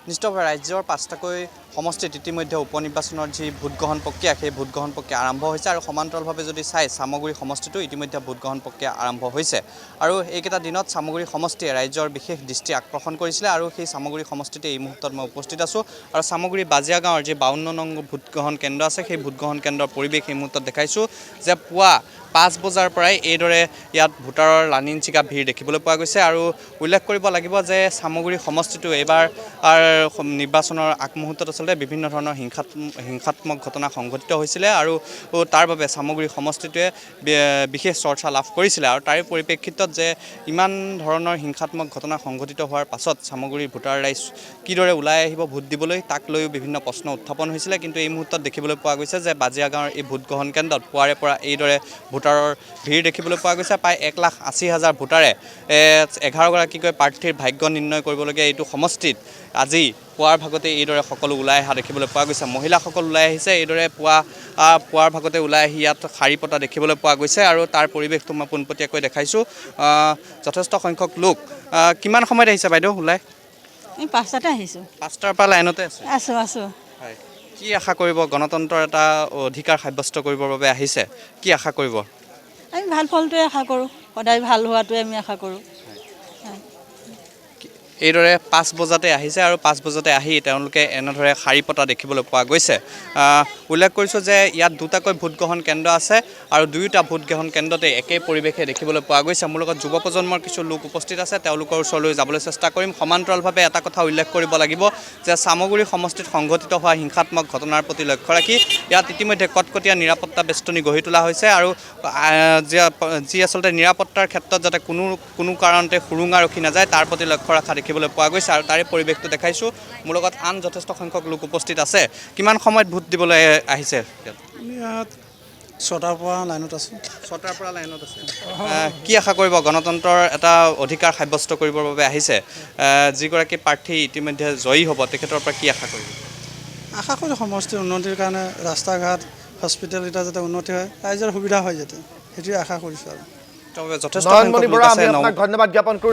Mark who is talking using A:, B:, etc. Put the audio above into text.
A: নিশ্চিতভাৱে ৰাজ্যৰ ৫টাকৈ সমষ্টিত ইতিমধ্যে উপনিৰ্বাচনৰ যি ভোটগ্ৰহণ প্ৰক্ৰিয়া সেই ভোটগ্ৰহণ প্ৰক্ৰিয়া আৰম্ভ হৈছে আৰু সমান্তৰালভাৱে যদি চাই চামগুৰি সমষ্টিটো ইতিমধ্যে ভোটগ্ৰহণ প্ৰক্ৰিয়া আৰম্ভ হৈছে আৰু এইকেইটা দিনত চামগুৰি সমষ্টিয়ে ৰাজ্যৰ বিশেষ দৃষ্টি আকৰ্ষণ কৰিছিলে আৰু সেই চামগুৰি সমষ্টিতে এই মুহূৰ্তত মই উপস্থিত আছোঁ আৰু চামগুৰি বাজিয়া গাঁৱৰ যি ৫২ নং ভোটগ্ৰহণ কেন্দ্ৰ আছে সেই ভোটগ্ৰহণ কেন্দ্ৰৰ পৰিৱেশ এই মুহূৰ্তত দেখাইছোঁ যে পুৱা ৫ বজাৰ পৰাই এইদৰে ইয়াত ভোটাৰৰ লানি-নিচিকা ভিৰ দেখিবলৈ পোৱা গৈছে আৰু উল্লেখ কৰিব লাগিব যে চামগুৰি সমষ্টিটো এইবাৰ নিৰ্বাচনৰ আগমুহূৰ্তত আচলতে বিভিন্ন ধৰণৰ হিংসাত্মক ঘটনা সংঘটিত হৈছিলে আৰু তাৰ বাবে চামগুৰি সমষ্টিটোৱে বিশেষ চৰ্চা লাভ কৰিছিলে আৰু তাৰে পৰিপ্ৰেক্ষিতত যে ইমান ধৰণৰ হিংসাত্মক ঘটনা সংঘটিত হোৱাৰ পাছত চামগুৰিৰ ভোটাৰ ৰাইজ কিদৰে ওলাই আহিব ভোট দিবলৈ তাক লৈও বিভিন্ন প্ৰশ্ন উত্থাপন হৈছিলে কিন্তু এই মুহূৰ্তত দেখিবলৈ পোৱা গৈছে যে বাজিয়া গাঁৱৰ এই ভোটগ্ৰহণ কেন্দ্ৰত পুৱাৰে পৰা এইদৰে ভোটাৰৰ ভিৰ দেখিবলৈ পোৱা গৈছে প্ৰায় ১,৮০,০০০ ভোটাৰে ১১গৰাকীকৈ প্ৰাৰ্থীৰ ভাগ্য নিৰ্ণয় কৰিবলগীয়া এইটো সমষ্টিত আজি পুৱাৰ ভাগতে এইদৰে সকলো ওলাই অহা দেখিবলৈ পোৱা গৈছে মহিলাসকল ওলাই আহিছে এইদৰে পুৱাৰ ভাগতে ওলাই আহি ইয়াত শাৰী পতা দেখিবলৈ পোৱা গৈছে আৰু তাৰ পৰিৱেশটো মই পোনপটীয়াকৈ দেখাইছোঁ যথেষ্ট সংখ্যক লোক কিমান সময়ত আহিছে বাইদেউ ওলাই
B: আমি ৫টাতে আহিছোঁ
A: ৫টাৰ পৰা লাইনতে আছে
B: আছোঁ
A: হয় কি আশা কৰিব গণতন্ত্ৰৰ এটা অধিকাৰ সাব্যস্ত কৰিবৰ বাবে আহিছে কি আশা কৰিব
B: আমি ভাল ফলটোৱে আশা কৰোঁ সদায় ভাল হোৱাটোৱে আমি আশা কৰোঁ
A: এইদৰে ৫ বজাতে আহিছে আৰু ৫ বজাতে আহি তেওঁলোকে এনেদৰে শাৰী পতা দেখিবলৈ পোৱা গৈছে উল্লেখ কৰিছোঁ যে ইয়াত দুটাকৈ ভোটগ্ৰহণ কেন্দ্ৰ আছে আৰু দুয়োটা ভোটগ্ৰহণ কেন্দ্ৰতে একেই পৰিৱেশে দেখিবলৈ পোৱা গৈছে মোৰ লগত যুৱ প্ৰজন্মৰ কিছু লোক উপস্থিত আছে তেওঁলোকৰ ওচৰলৈ যাবলৈ চেষ্টা কৰিম সমান্তৰালভাৱে এটা কথা উল্লেখ কৰিব লাগিব যে চামগুৰি সমষ্টিত সংঘটিত হোৱা হিংসাত্মক ঘটনাৰ প্ৰতি লক্ষ্য ৰাখি ইয়াত ইতিমধ্যে কটকটীয়া নিৰাপত্তা বেষ্টনী গঢ়ি তোলা হৈছে আৰু যি আচলতে নিৰাপত্তাৰ ক্ষেত্ৰত যাতে কোনো কাৰণতে সুৰুঙা ৰখি নাযায় তাৰ প্ৰতি লক্ষ্য ৰখা দেখিবলৈ পোৱা গৈছে আৰু তাৰে পৰিৱেশটো দেখাইছোঁ মোৰ লগত আন যথেষ্ট সংখ্যক লোক উপস্থিত আছে কিমান সময়ত ভোট দিবলৈ আহিছে
C: ইয়াত ৬টাৰ পৰা লাইনত আছোঁ
A: ৬টাৰ পৰা লাইনত আছে কি আশা কৰিব গণতন্ত্ৰৰ এটা অধিকাৰ সাব্যস্ত কৰিবৰ বাবে আহিছে যিগৰাকী প্ৰাৰ্থী ইতিমধ্যে জয়ী হ'ব তেখেতৰ পৰা কি আশা কৰিব
C: আশা কৰোঁ সমষ্টিৰ উন্নতিৰ কাৰণে ৰাস্তা ঘাট হস্পিটেল এটা যাতে উন্নতি হয় ৰাইজৰ সুবিধা হয় যাতে সেইটোৱে আশা কৰিছোঁ আৰু
A: যথেষ্ট
D: নয়নমণি বৰা আমি আপোনাক ধন্যবাদ জ্ঞাপন কৰিছোঁ